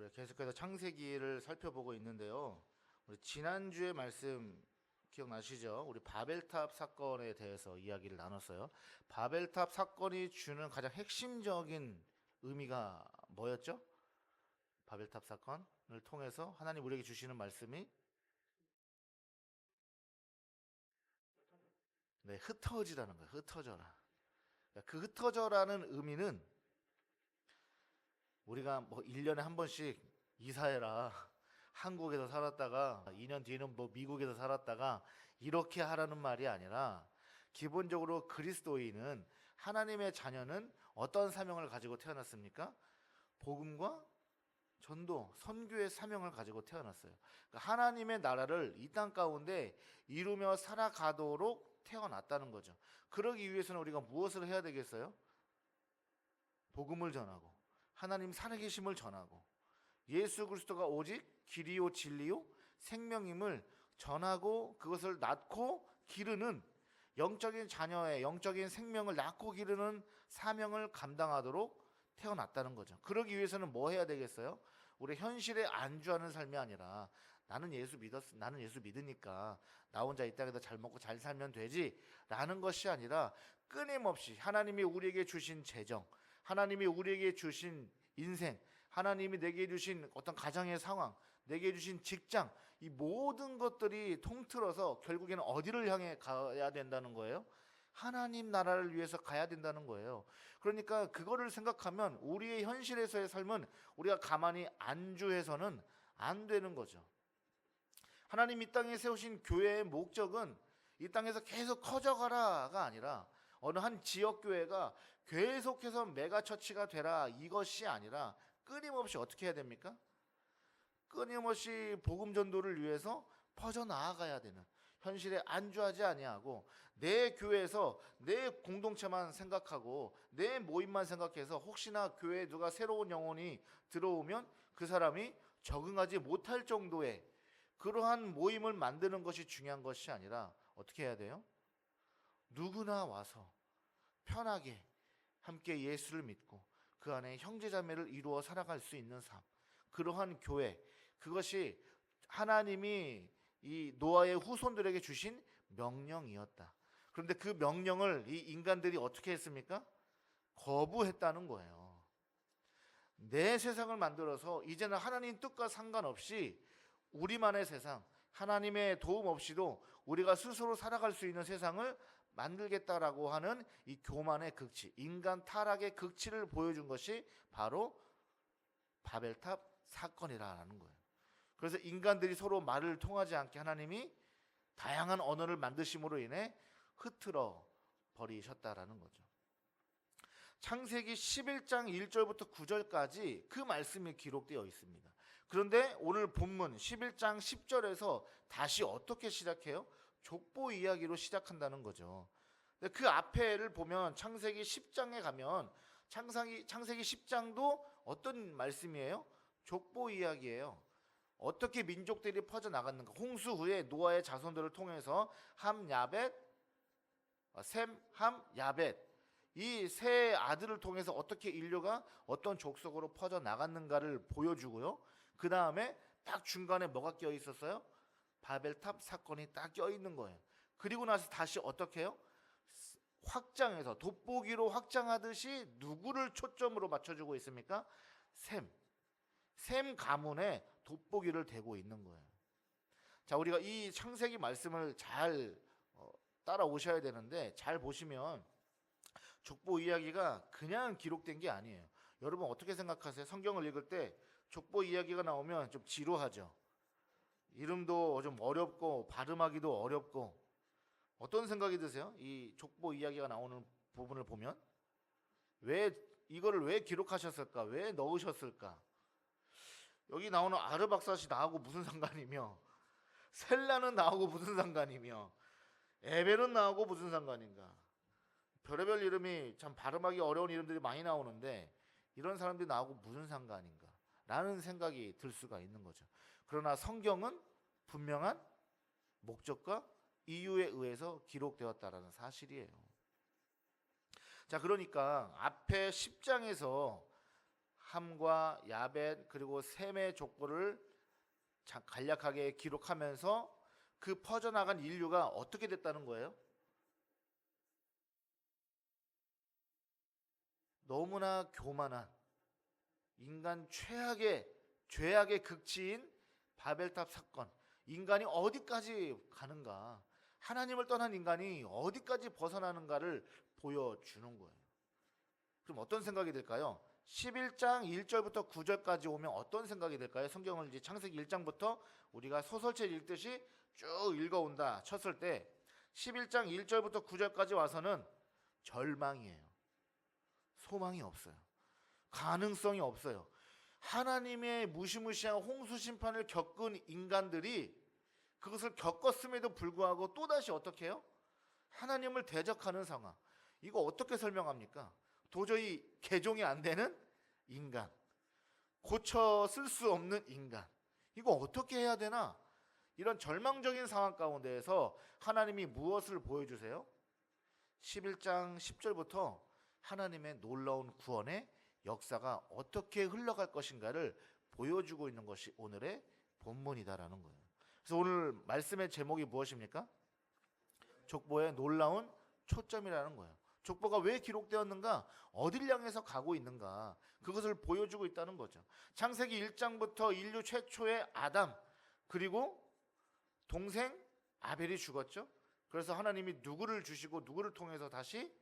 우리 계속해서 창세기를 살펴보고 있는데요. 우리 지난주에 말씀 기억나시죠? 우리 바벨탑 사건에 대해서 이야기를 나눴어요. 바벨탑 사건이 주는 가장 핵심적인 의미가 뭐였죠? 바벨탑 사건을 통해서 하나님 우리에게 주시는 말씀이 흩어지라는 거예요. 흩어져라. 그 흩어져라는 의미는 우리가 뭐 1년에 한 번씩 이사해라. 한국에서 살았다가 2년 뒤에는 뭐 미국에서 살았다가 이렇게 하라는 말이 아니라 기본적으로 그리스도인은 하나님의 자녀는 어떤 사명을 가지고 태어났습니까? 복음과 전도, 선교의 사명을 가지고 태어났어요. 그러니까 하나님의 나라를 이 땅 가운데 이루며 살아가도록 태어났다는 거죠. 그러기 위해서는 우리가 무엇을 해야 되겠어요? 복음을 전하고 하나님 살아계심을 전하고 예수 그리스도가 오직 길이요 진리요 생명임을 전하고 그것을 낳고 기르는 영적인 자녀의 영적인 생명을 낳고 기르는 사명을 감당하도록 태어났다는 거죠. 그러기 위해서는 뭐 해야 되겠어요? 우리 현실에 안주하는 삶이 아니라 나는 예수 믿으니까 나 혼자 이 땅에서 잘 먹고 잘 살면 되지 라는 것이 아니라 끊임없이 하나님이 우리에게 주신 재정, 하나님이 우리에게 주신 인생, 하나님이 내게 주신 어떤 가정의 상황, 내게 주신 직장, 이 모든 것들이 통틀어서 결국에는 어디를 향해 가야 된다는 거예요? 하나님 나라를 위해서 가야 된다는 거예요. 그러니까 그거를 생각하면 우리의 현실에서의 삶은 우리가 가만히 안주해서는 안 되는 거죠. 하나님 이 땅에 세우신 교회의 목적은 이 땅에서 계속 커져가라가 아니라 어느 한 지역교회가 계속해서 메가처치가 되라 이것이 아니라 끊임없이 어떻게 해야 됩니까? 끊임없이 복음 전도를 위해서 퍼져나아가야 되는, 현실에 안주하지 아니하고 내 교회에서 내 공동체만 생각하고 내 모임만 생각해서 혹시나 교회에 누가 새로운 영혼이 들어오면 그 사람이 적응하지 못할 정도의 그러한 모임을 만드는 것이 중요한 것이 아니라 어떻게 해야 돼요? 누구나 와서 편하게 함께 예수를 믿고 그 안에 형제자매를 이루어 살아갈 수 있는 삶, 그러한 교회, 그것이 하나님이 이 노아의 후손들에게 주신 명령이었다. 그런데 그 명령을 이 인간들이 어떻게 했습니까? 거부했다는 거예요. 내 세상을 만들어서 이제는 하나님 뜻과 상관없이 우리만의 세상, 하나님의 도움 없이도 우리가 스스로 살아갈 수 있는 세상을 만들겠다라고 하는 이 교만의 극치, 인간 타락의 극치를 보여준 것이 바로 바벨탑 사건이라는 거예요. 그래서 인간들이 서로 말을 통하지 않게 하나님이 다양한 언어를 만드심으로 인해 흐트러 버리셨다라는 거죠. 창세기 11장 1절부터 9절까지 그 말씀이 기록되어 있습니다. 그런데 오늘 본문 11장 10절에서 다시 어떻게 시작해요? 족보 이야기로 시작한다는 거죠. 그 앞에를 보면 창세기 10장에 가면 창세기 10장도 어떤 말씀이에요? 족보 이야기예요. 어떻게 민족들이 퍼져나갔는가. 홍수 후에 노아의 자손들을 통해서 함, 야벳, 셈, 함, 야벳 이 세 아들을 통해서 어떻게 인류가 어떤 족속으로 퍼져나갔는가를 보여주고요. 그 다음에 딱 중간에 뭐가 껴 있었어요? 바벨탑 사건이 딱 껴 있는 거예요. 그리고 나서 다시 어떻게 해요? 확장해서 돋보기로 확장하듯이 누구를 초점으로 맞춰주고 있습니까? 셈 가문에 돋보기를 대고 있는 거예요. 자, 우리가 이 창세기 말씀을 잘 따라오셔야 되는데 잘 보시면 족보 이야기가 그냥 기록된 게 아니에요. 여러분 어떻게 생각하세요? 성경을 읽을 때 족보 이야기가 나오면 좀 지루하죠. 이름도 좀 어렵고 발음하기도 어렵고 어떤 생각이 드세요? 이 족보 이야기가 나오는 부분을 보면 이거를 왜 기록하셨을까? 왜 넣으셨을까? 여기 나오는 아르박삿이 나하고 무슨 상관이며 셀라는 나하고 무슨 상관이며 에벨은 나하고 무슨 상관인가? 별의별 이름이 참 발음하기 어려운 이름들이 많이 나오는데 이런 사람들이 나하고 무슨 상관인가? 라는 생각이 들 수가 있는 거죠. 그러나 성경은 분명한 목적과 이유에 의해서 기록되었다라는 사실이에요. 자, 그러니까 앞에 10장에서 함과 야벳 그리고 셈의 족보를 간략하게 기록하면서 그 퍼져나간 인류가 어떻게 됐다는 거예요? 너무나 교만한 인간 죄악의 극치인 바벨탑 사건. 인간이 어디까지 가는가? 하나님을 떠난 인간이 어디까지 벗어나는가를 보여주는 거예요. 그럼 어떤 생각이 들까요? 11장 1절부터 9절까지 오면 어떤 생각이 들까요? 성경을 이제 창세기 1장부터 우리가 소설책 읽듯이 쭉 읽어온다 쳤을 때 11장 1절부터 9절까지 와서는 절망이에요. 소망이 없어요. 가능성이 없어요. 하나님의 무시무시한 홍수 심판을 겪은 인간들이 그것을 겪었음에도 불구하고 또다시 어떻게 해요? 하나님을 대적하는 상황. 이거 어떻게 설명합니까? 도저히 개종이 안 되는 인간, 고쳐 쓸 수 없는 인간. 이거 어떻게 해야 되나? 이런 절망적인 상황 가운데에서 하나님이 무엇을 보여주세요? 11장 10절부터 하나님의 놀라운 구원의 역사가 어떻게 흘러갈 것인가를 보여주고 있는 것이 오늘의 본문이다라는 거예요. 그래서 오늘 말씀의 제목이 무엇입니까? 족보의 놀라운 초점이라는 거예요. 족보가 왜 기록되었는가? 어딜 향해서 가고 있는가? 그것을 보여주고 있다는 거죠. 창세기 1장부터 인류 최초의 아담 그리고 동생 아벨이 죽었죠. 그래서 하나님이 누구를 주시고 누구를 통해서 다시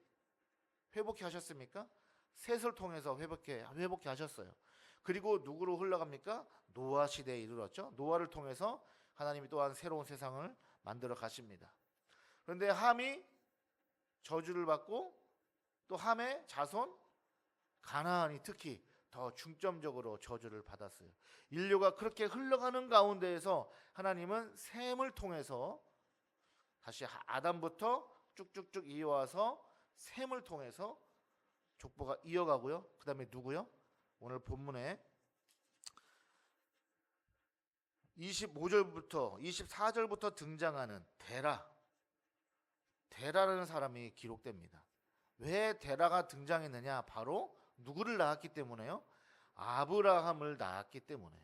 회복해 하셨습니까? 셋을 통해서 회복해 하셨어요. 그리고 누구로 흘러갑니까? 노아 시대에 이르렀죠. 노아를 통해서 하나님이 또한 새로운 세상을 만들어 가십니다. 그런데 함이 저주를 받고 또 함의 자손 가나안이 특히 더 중점적으로 저주를 받았어요. 인류가 그렇게 흘러가는 가운데에서 하나님은 셈을 통해서 다시 아담부터 쭉쭉쭉 이어와서 셈을 통해서 족보가 이어가고요. 그 다음에 누구요? 오늘 본문에 25절부터 24절부터 등장하는 데라라는 사람이 기록됩니다. 왜 데라가 등장했느냐? 바로 누구를 낳았기 때문에요? 아브라함을 낳았기 때문에.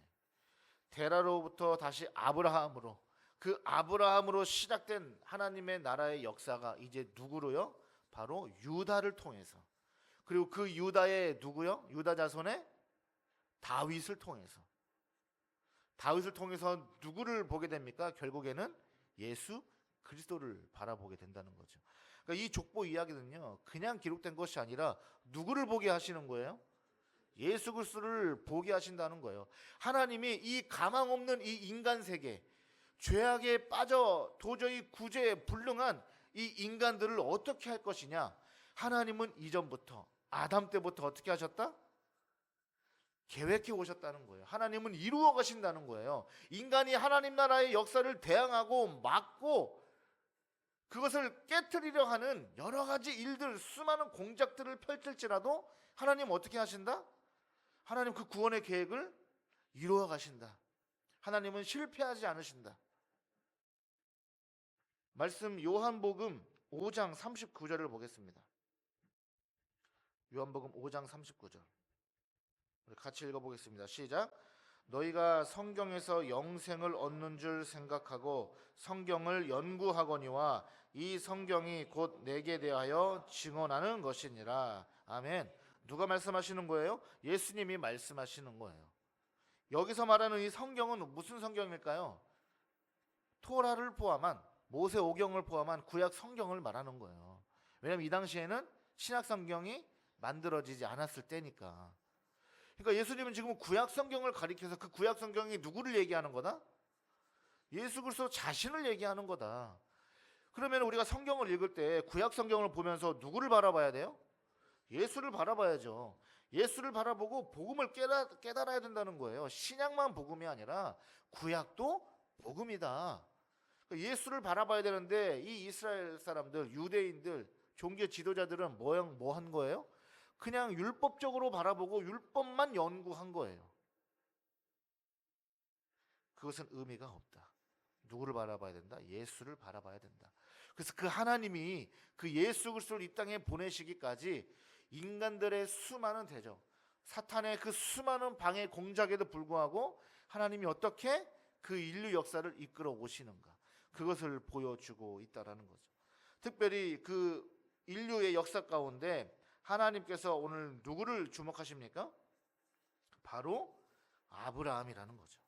데라로부터 다시 아브라함으로, 그 아브라함으로 시작된 하나님의 나라의 역사가 이제 누구로요? 바로 유다를 통해서. 그리고 그 유다의 누구요? 유다 자손의 다윗을 통해서. 다윗을 통해서 누구를 보게 됩니까? 결국에는 예수 그리스도를 바라보게 된다는 거죠. 그러니까 이 족보 이야기는요, 그냥 기록된 것이 아니라 누구를 보게 하시는 거예요? 예수 그리스도를 보게 하신다는 거예요. 하나님이 이 가망 없는 이 인간 세계, 죄악에 빠져 도저히 구제에 불능한 이 인간들을 어떻게 할 것이냐? 하나님은 이전부터 아담 때부터 어떻게 하셨다? 계획해 오셨다는 거예요. 하나님은 이루어 가신다는 거예요. 인간이 하나님 나라의 역사를 대항하고 막고 그것을 깨트리려 하는 여러 가지 일들, 수많은 공작들을 펼칠지라도 하나님 어떻게 하신다? 하나님 그 구원의 계획을 이루어 가신다. 하나님은 실패하지 않으신다. 말씀 요한복음 5장 39절을 보겠습니다. 요한복음 5장 39절 우리 같이 읽어보겠습니다. 시작. 너희가 성경에서 영생을 얻는 줄 생각하고 성경을 연구하거니와 이 성경이 곧 내게 대하여 증언하는 것이니라. 아멘. 누가 말씀하시는 거예요? 예수님이 말씀하시는 거예요. 여기서 말하는 이 성경은 무슨 성경일까요? 토라를 포함한 모세오경을 포함한 구약 성경을 말하는 거예요. 왜냐하면 이 당시에는 신약 성경이 만들어지지 않았을 때니까. 그러니까 예수님은 지금 구약 성경을 가리켜서 그 구약 성경이 누구를 얘기하는 거다? 예수 그리스도 자신을 얘기하는 거다. 그러면 우리가 성경을 읽을 때 구약 성경을 보면서 누구를 바라봐야 돼요? 예수를 바라봐야죠. 예수를 바라보고 복음을 깨달아야 된다는 거예요. 신약만 복음이 아니라 구약도 복음이다. 예수를 바라봐야 되는데 이 이스라엘 사람들, 유대인들, 종교 지도자들은 뭐 한 거예요? 그냥 율법적으로 바라보고 율법만 연구한 거예요. 그것은 의미가 없다. 누구를 바라봐야 된다? 예수를 바라봐야 된다. 그래서 그 하나님이 그 예수 그리스도를 이 땅에 보내시기까지 인간들의 수많은 대적, 사탄의 그 수많은 방해 공작에도 불구하고 하나님이 어떻게 그 인류 역사를 이끌어 오시는가, 그것을 보여주고 있다라는 거죠. 특별히 그 인류의 역사 가운데 하나님께서 오늘 누구를 주목하십니까? 바로 아브라함이라는 거죠.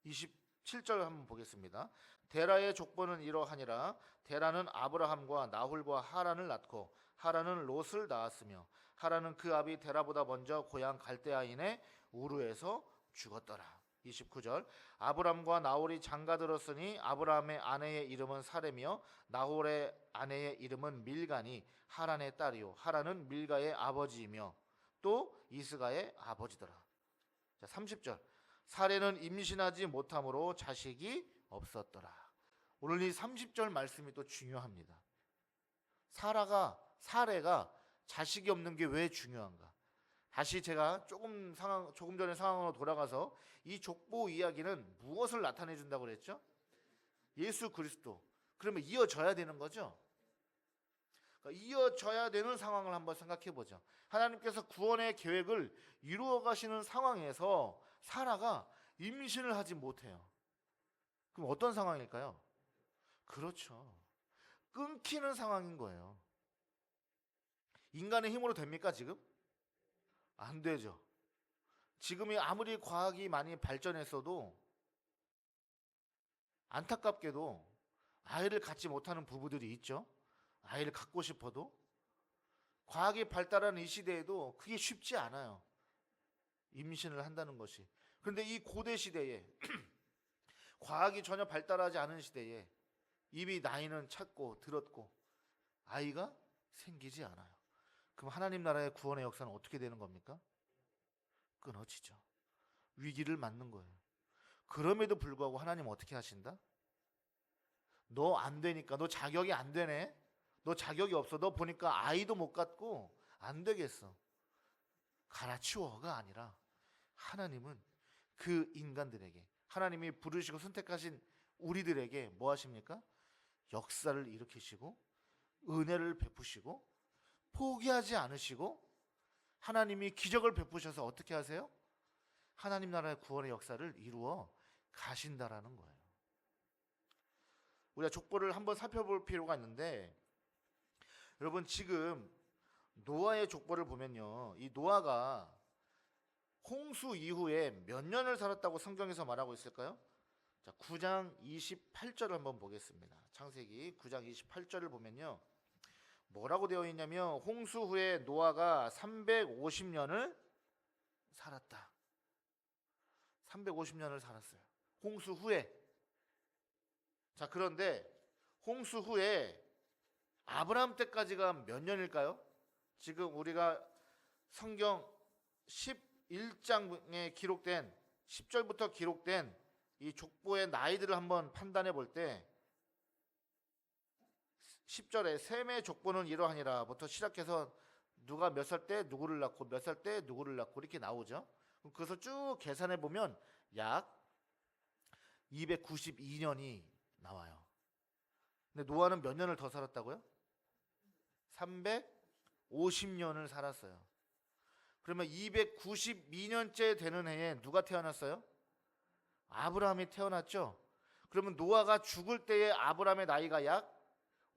27절 한번 보겠습니다. 데라의 족보는 이러하니라. 데라는 아브라함과 나홀과 하란을 낳고 하란은 롯을 낳았으며 하란은 그 아비 데라보다 먼저 고향 갈대아인의 우르에서 죽었더라. 29절 아브람과 나홀이 장가들었으니 아브라함의 아내의 이름은 사레며 나홀의 아내의 이름은 밀가니 하란의 딸이요 하란은 밀가의 아버지이며 또 이스가의 아버지더라. 자, 30절 사레는 임신하지 못함으로 자식이 없었더라. 오늘 이 30절 말씀이 또 중요합니다. 사레가 자식이 없는 게 왜 중요한가? 다시 제가 조금 전의 상황으로 돌아가서 이 족보 이야기는 무엇을 나타내 준다고 그랬죠? 예수 그리스도. 그러면 이어져야 되는 거죠. 그러니까 이어져야 되는 상황을 한번 생각해 보죠. 하나님께서 구원의 계획을 이루어 가시는 상황에서 사라가 임신을 하지 못해요. 그럼 어떤 상황일까요? 그렇죠. 끊기는 상황인 거예요. 인간의 힘으로 됩니까, 지금? 안 되죠. 지금이 아무리 과학이 많이 발전했어도 안타깝게도 아이를 갖지 못하는 부부들이 있죠. 아이를 갖고 싶어도. 과학이 발달하는 이 시대에도 그게 쉽지 않아요. 임신을 한다는 것이. 그런데 이 고대 시대에 과학이 전혀 발달하지 않은 시대에 이미 나이는 찼고 들었고 아이가 생기지 않아요. 그럼 하나님 나라의 구원의 역사는 어떻게 되는 겁니까? 끊어지죠. 위기를 맞는 거예요. 그럼에도 불구하고 하나님 어떻게 하신다? 너 안 되니까, 너 자격이 안 되네, 너 자격이 없어, 너 보니까 아이도 못 갖고 안 되겠어, 갈아치워가 아니라 하나님은 그 인간들에게, 하나님이 부르시고 선택하신 우리들에게 뭐 하십니까? 역사를 일으키시고 은혜를 베푸시고 포기하지 않으시고 하나님이 기적을 베푸셔서 어떻게 하세요? 하나님 나라의 구원의 역사를 이루어 가신다라는 거예요. 우리가 족보를 한번 살펴볼 필요가 있는데, 여러분 지금 노아의 족보를 보면요, 이 노아가 홍수 이후에 몇 년을 살았다고 성경에서 말하고 있을까요? 자, 9장 28절을 한번 보겠습니다. 창세기 9장 28절을 보면요, 뭐라고 되어 있냐면 홍수 후에 노아가 350년을 살았다. 350년을 살았어요. 홍수 후에. 자, 그런데 홍수 후에 아브라함 때까지가 몇 년일까요? 지금 우리가 성경 11장에 기록된 10절부터 기록된 이 족보의 나이들을 한번 판단해 볼 때 10절에 셈의 족보는 이러하니라부터 시작해서 누가 몇 살 때 누구를 낳고 몇 살 때 누구를 낳고 이렇게 나오죠. 그래서 쭉 계산해 보면 약 292년이 나와요. 근데 노아는 몇 년을 더 살았다고요? 350년을 살았어요. 그러면 292년째 되는 해에 누가 태어났어요? 아브라함이 태어났죠. 그러면 노아가 죽을 때의 아브라함의 나이가 약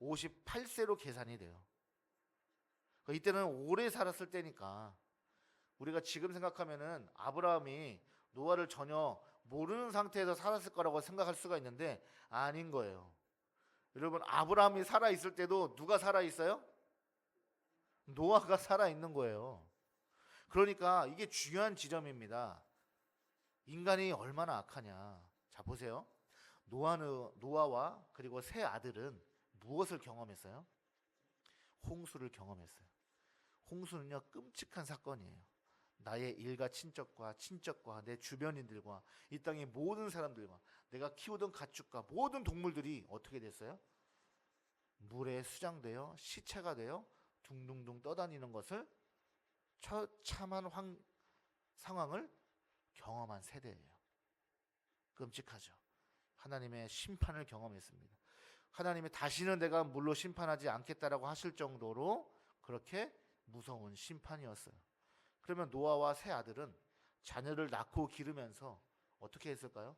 58세로 계산이 돼요. 이때는 오래 살았을 때니까 우리가 지금 생각하면은 아브라함이 노아를 전혀 모르는 상태에서 살았을 거라고 생각할 수가 있는데 아닌 거예요. 여러분, 아브라함이 살아 있을 때도 누가 살아 있어요? 노아가 살아 있는 거예요. 그러니까 이게 중요한 지점입니다. 인간이 얼마나 악하냐. 자, 보세요. 노아와 그리고 세 아들은 무엇을 경험했어요? 홍수를 경험했어요. 홍수는요, 끔찍한 사건이에요. 나의 일가 친척과 내 주변인들과 이 땅의 모든 사람들과 내가 키우던 가축과 모든 동물들이 어떻게 됐어요? 물에 수장되어 시체가 되어 둥둥둥 떠다니는 것을 처참한 상황을 경험한 세대예요. 끔찍하죠. 하나님의 심판을 경험했습니다. 하나님이 다시는 내가 물로 심판하지 않겠다라고 하실 정도로 그렇게 무서운 심판이었어요. 그러면 노아와 세 아들은 자녀를 낳고 기르면서 어떻게 했을까요?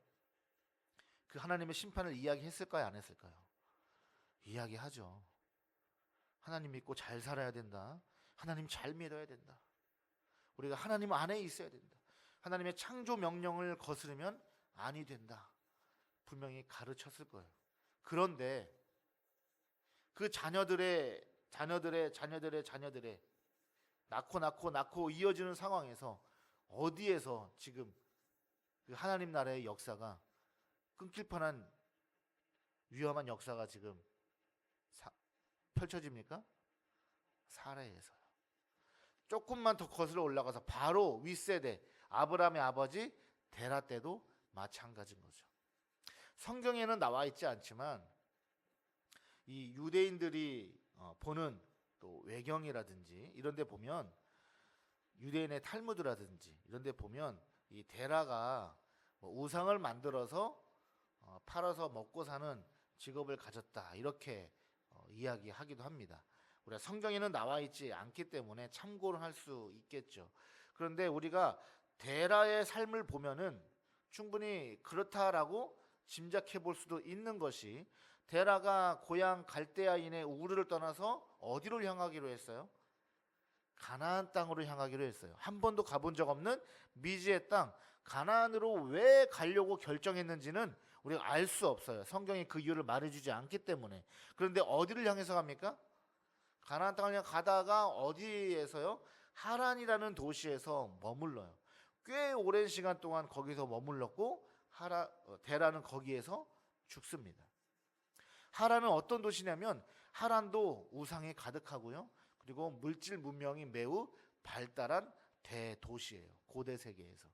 그 하나님의 심판을 이야기했을까요? 안 했을까요? 이야기하죠. 하나님 믿고 잘 살아야 된다. 하나님 잘 믿어야 된다. 우리가 하나님 안에 있어야 된다. 하나님의 창조 명령을 거스르면 아니 된다. 분명히 가르쳤을 거예요. 그런데 그 자녀들의 낳고 이어지는 상황에서 어디에서 지금 그 하나님 나라의 역사가 끊길 뻔한 위험한 역사가 지금 펼쳐집니까? 사라에서요. 조금만 더 거슬러 올라가서 바로 윗세대 아브라함의 아버지 데라 때도 마찬가지인 거죠. 성경에는 나와 있지 않지만 이 유대인들이 보는 또 외경이라든지 이런 데 보면, 유대인의 탈무드라든지 이런 데 보면 이 데라가 우상을 만들어서 팔아서 먹고 사는 직업을 가졌다, 이렇게 이야기하기도 합니다. 우리가 성경에는 나와 있지 않기 때문에 참고를 할 수 있겠죠. 그런데 우리가 데라의 삶을 보면은 충분히 그렇다라고 짐작해 볼 수도 있는 것이, 데라가 고향 갈대아인의 우르를 떠나서 어디로 향하기로 했어요? 가나안 땅으로 향하기로 했어요. 한 번도 가본 적 없는 미지의 땅 가나안으로 왜 가려고 결정했는지는 우리가 알 수 없어요. 성경이 그 이유를 말해주지 않기 때문에. 그런데 어디를 향해서 갑니까? 가나안 땅을 향해 가다가 어디에서요? 하란이라는 도시에서 머물러요. 꽤 오랜 시간 동안 거기서 머물렀고 데라는 거기에서 죽습니다. 하란은 어떤 도시냐면 하란도 우상이 가득하고요. 그리고 물질 문명이 매우 발달한 대도시예요. 고대 세계에서.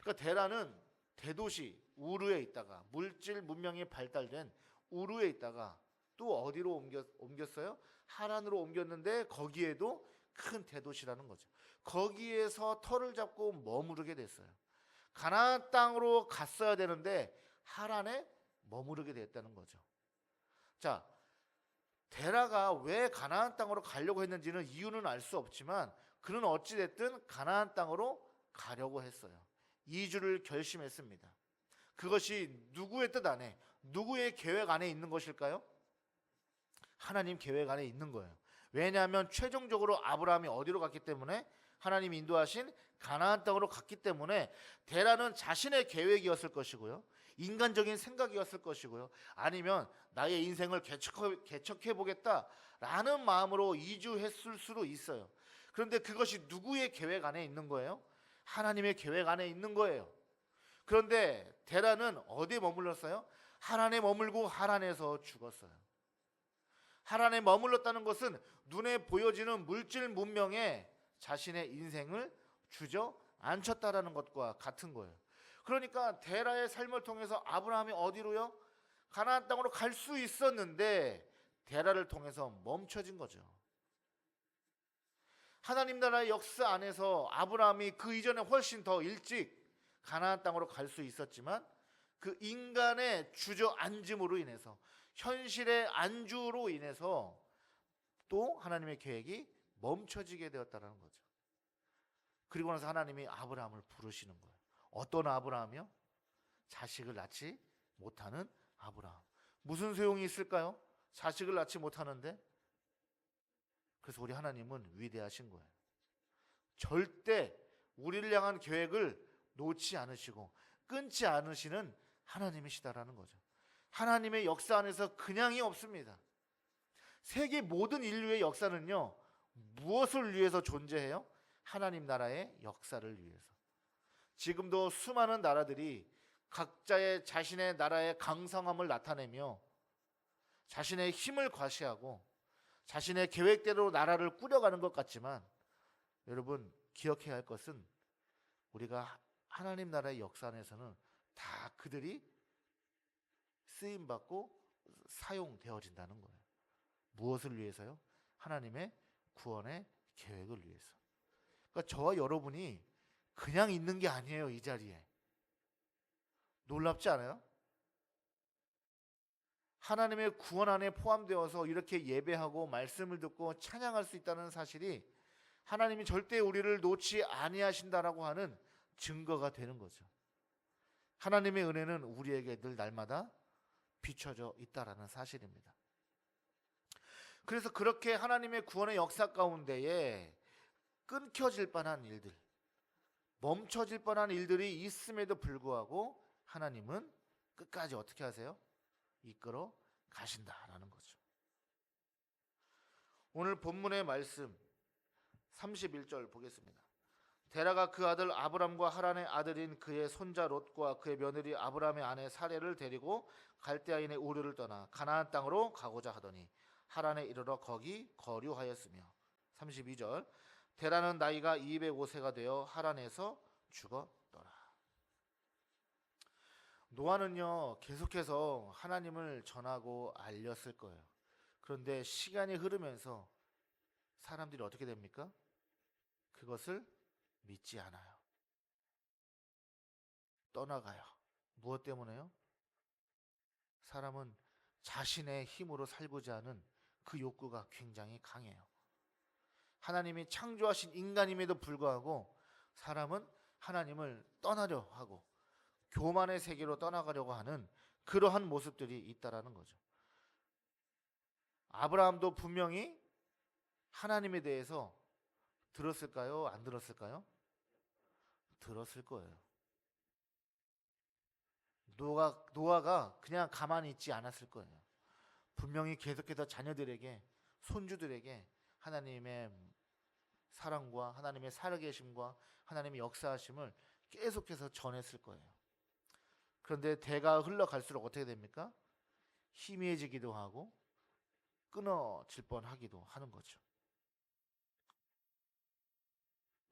그러니까 데라는 대도시 우르에 있다가, 물질 문명이 발달된 우르에 있다가 또 어디로 옮겼어요? 하란으로 옮겼는데 거기에도 큰 대도시라는 거죠. 거기에서 터를 잡고 머무르게 됐어요. 가나안 땅으로 갔어야 되는데 하란에 머무르게 됐다는 거죠. 자, 데라가 왜 가나안 땅으로 가려고 했는지는 이유는 알 수 없지만 그는 어찌 됐든 가나안 땅으로 가려고 했어요. 이주를 결심했습니다. 그것이 누구의 뜻 안에, 누구의 계획 안에 있는 것일까요? 하나님 계획 안에 있는 거예요. 왜냐하면 최종적으로 아브라함이 어디로 갔기 때문에, 하나님이 인도하신 가나안 땅으로 갔기 때문에 데라는 자신의 계획이었을 것이고요, 인간적인 생각이었을 것이고요, 아니면 나의 인생을 개척해 보겠다라는 마음으로 이주했을 수도 있어요. 그런데 그것이 누구의 계획 안에 있는 거예요? 하나님의 계획 안에 있는 거예요. 그런데 데라는 어디에 머물렀어요? 하란에 머물고 하란에서 죽었어요. 하란에 머물렀다는 것은 눈에 보여지는 물질 문명에 자신의 인생을 주저앉혔다라는 것과 같은 거예요. 그러니까 데라의 삶을 통해서 아브라함이 어디로요? 가나안 땅으로 갈 수 있었는데 데라를 통해서 멈춰진 거죠. 하나님 나라의 역사 안에서 아브라함이 그 이전에 훨씬 더 일찍 가나안 땅으로 갈 수 있었지만 그 인간의 주저앉음으로 인해서, 현실의 안주로 인해서 또 하나님의 계획이 멈춰지게 되었다는 거죠. 그리고 나서 하나님이 아브라함을 부르시는 거예요. 어떤 아브라함이요? 자식을 낳지 못하는 아브라함. 무슨 소용이 있을까요? 자식을 낳지 못하는데. 그래서 우리 하나님은 위대하신 거예요. 절대 우리를 향한 계획을 놓지 않으시고 끊지 않으시는 하나님이시다라는 거죠. 하나님의 역사 안에서 그냥이 없습니다. 세계 모든 인류의 역사는요, 무엇을 위해서 존재해요? 하나님 나라의 역사를 위해서. 지금도 수많은 나라들이 각자의 자신의 나라의 강성함을 나타내며 자신의 힘을 과시하고 자신의 계획대로 나라를 꾸려가는 것 같지만, 여러분 기억해야 할 것은 우리가 하나님 나라의 역사 안에서는 다 그들이 쓰임받고 사용되어진다는 거예요. 무엇을 위해서요? 하나님의 구원의 계획을 위해서. 그러니까 저와 여러분이 그냥 있는 게 아니에요. 이 자리에. 놀랍지 않아요? 하나님의 구원 안에 포함되어서 이렇게 예배하고 말씀을 듣고 찬양할 수 있다는 사실이 하나님이 절대 우리를 놓지 아니하신다라고 하는 증거가 되는 거죠. 하나님의 은혜는 우리에게 늘 날마다 비춰져 있다라는 사실입니다. 그래서 그렇게 하나님의 구원의 역사 가운데에 끊겨질 뻔한 일들, 멈춰질 뻔한 일들이 있음에도 불구하고 하나님은 끝까지 어떻게 하세요? 이끌어 가신다라는 거죠. 오늘 본문의 말씀 31절 보겠습니다. 데라가 그 아들 아브람과 하란의 아들인 그의 손자 롯과 그의 며느리 아브람의 아내 사레를 데리고 갈대아인의 우르를 떠나 가나안 땅으로 가고자 하더니 하란에 이르러 거기 거류하였으며 32절 데라는 나이가 205세가 되어 하란에서 죽었더라. 노아는요 계속해서 하나님을 전하고 알렸을 거예요. 그런데 시간이 흐르면서 사람들이 어떻게 됩니까? 그것을 믿지 않아요. 떠나가요. 무엇 때문에요? 사람은 자신의 힘으로 살고자 하는 그 욕구가 굉장히 강해요. 하나님이 창조하신 인간임에도 불구하고 사람은 하나님을 떠나려 하고 교만의 세계로 떠나가려고 하는 그러한 모습들이 있다라는 거죠. 아브라함도 분명히 하나님에 대해서 들었을까요? 안 들었을까요? 들었을 거예요. 노아가 그냥 가만히 있지 않았을 거예요. 분명히 계속해서 자녀들에게, 손주들에게 하나님의 사랑과 하나님의 살아계심과 하나님의 역사하심을 계속해서 전했을 거예요. 그런데 대가 흘러갈수록 어떻게 됩니까? 희미해지기도 하고 끊어질 뻔하기도 하는 거죠.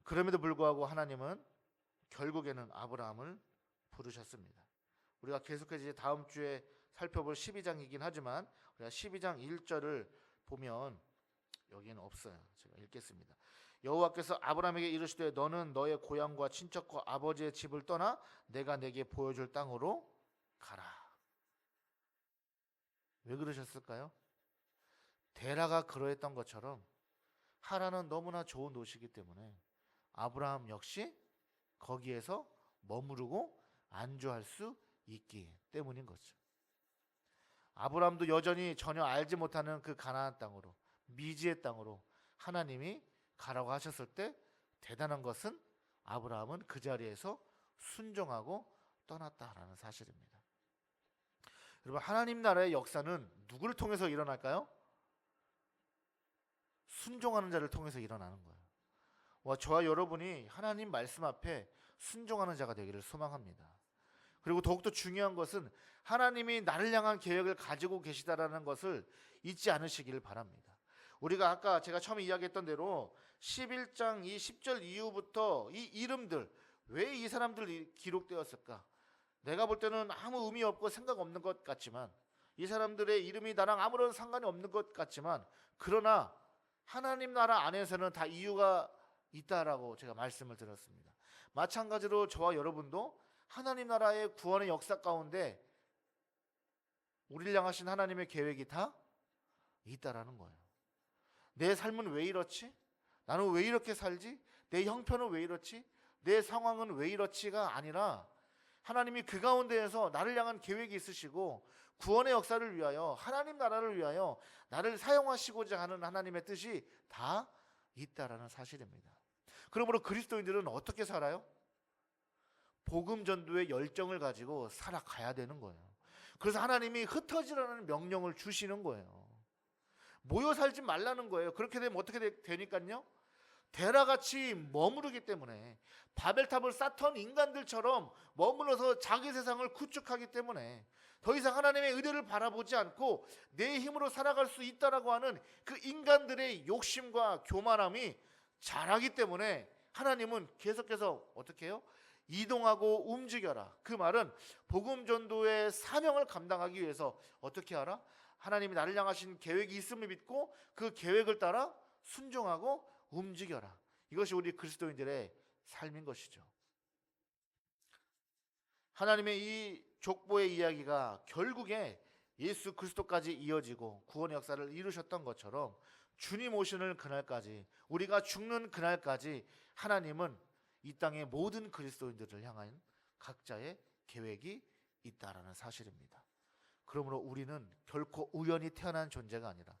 그럼에도 불구하고 하나님은 결국에는 아브라함을 부르셨습니다. 우리가 계속해서 이제 다음 주에 살펴볼 12장이긴 하지만 우리가 12장 1절을 보면 여기는 없어요. 제가 읽겠습니다. 여호와께서 아브라함에게 이르시되 너는 너의 고향과 친척과 아버지의 집을 떠나 내가 내게 보여줄 땅으로 가라. 왜 그러셨을까요? 데라가 그러했던 것처럼 하란은 너무나 좋은 도시이기 때문에 아브라함 역시 거기에서 머무르고 안주할 수 있기 때문인 거죠. 아브라함도 여전히 전혀 알지 못하는 그 가나안 땅으로, 미지의 땅으로 하나님이 가라고 하셨을 때 대단한 것은 아브라함은 그 자리에서 순종하고 떠났다라는 사실입니다. 여러분, 하나님 나라의 역사는 누구를 통해서 일어날까요? 순종하는 자를 통해서 일어나는 거예요. 저와 여러분이 하나님 말씀 앞에 순종하는 자가 되기를 소망합니다. 그리고 더욱더 중요한 것은 하나님이 나를 향한 계획을 가지고 계시다라는 것을 잊지 않으시기를 바랍니다. 우리가 아까 제가 처음에 이야기했던 대로 11장 이 10절 이후부터 이 이름들, 왜 이 사람들이 기록되었을까? 내가 볼 때는 아무 의미 없고 생각 없는 것 같지만, 이 사람들의 이름이 나랑 아무런 상관이 없는 것 같지만, 그러나 하나님 나라 안에서는 다 이유가 있다라고 제가 말씀을 드렸습니다. 마찬가지로 저와 여러분도 하나님 나라의 구원의 역사 가운데 우리를 향하신 하나님의 계획이 다 있다라는 거예요. 내 삶은 왜 이렇지? 나는 왜 이렇게 살지? 내 형편은 왜 이렇지? 내 상황은 왜 이렇지가 아니라 하나님이 그 가운데에서 나를 향한 계획이 있으시고 구원의 역사를 위하여, 하나님 나라를 위하여 나를 사용하시고자 하는 하나님의 뜻이 다 있다라는 사실입니다. 그러므로 그리스도인들은 어떻게 살아요? 복음 전도의 열정을 가지고 살아가야 되는 거예요. 그래서 하나님이 흩어지라는 명령을 주시는 거예요. 모여 살지 말라는 거예요. 그렇게 되면 어떻게 되니까요? 데라같이 머무르기 때문에, 바벨탑을 쌓던 인간들처럼 머물러서 자기 세상을 구축하기 때문에 더 이상 하나님의 의를 바라보지 않고 내 힘으로 살아갈 수 있다라고 하는 그 인간들의 욕심과 교만함이 자라기 때문에 하나님은 계속해서 어떻게 해요? 이동하고 움직여라. 그 말은 복음 전도의 사명을 감당하기 위해서 어떻게 하라? 하나님이 나를 향하신 계획이 있음을 믿고 그 계획을 따라 순종하고 움직여라. 이것이 우리 그리스도인들의 삶인 것이죠. 하나님의 이 족보의 이야기가 결국에 예수 그리스도까지 이어지고 구원의 역사를 이루셨던 것처럼 주님 오시는 그날까지, 우리가 죽는 그날까지 하나님은 이 땅의 모든 그리스도인들을 향한 각자의 계획이 있다라는 사실입니다. 그러므로 우리는 결코 우연히 태어난 존재가 아니라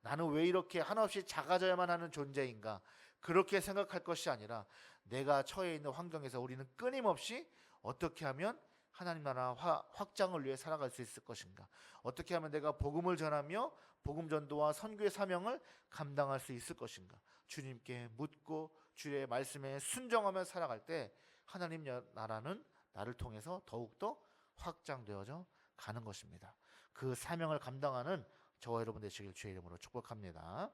나는 왜 이렇게 한없이 작아져야만 하는 존재인가, 그렇게 생각할 것이 아니라 내가 처해 있는 환경에서 우리는 끊임없이 어떻게 하면 하나님 나라 확장을 위해 살아갈 수 있을 것인가, 어떻게 하면 내가 복음을 전하며 복음 전도와 선교의 사명을 감당할 수 있을 것인가, 주님께 묻고 주의 말씀에 순종하며 살아갈 때 하나님 나라는 나를 통해서 더욱더 확장되어져 가는 것입니다. 그 사명을 감당하는 저와 여러분 되시길 주의 이름으로 축복합니다.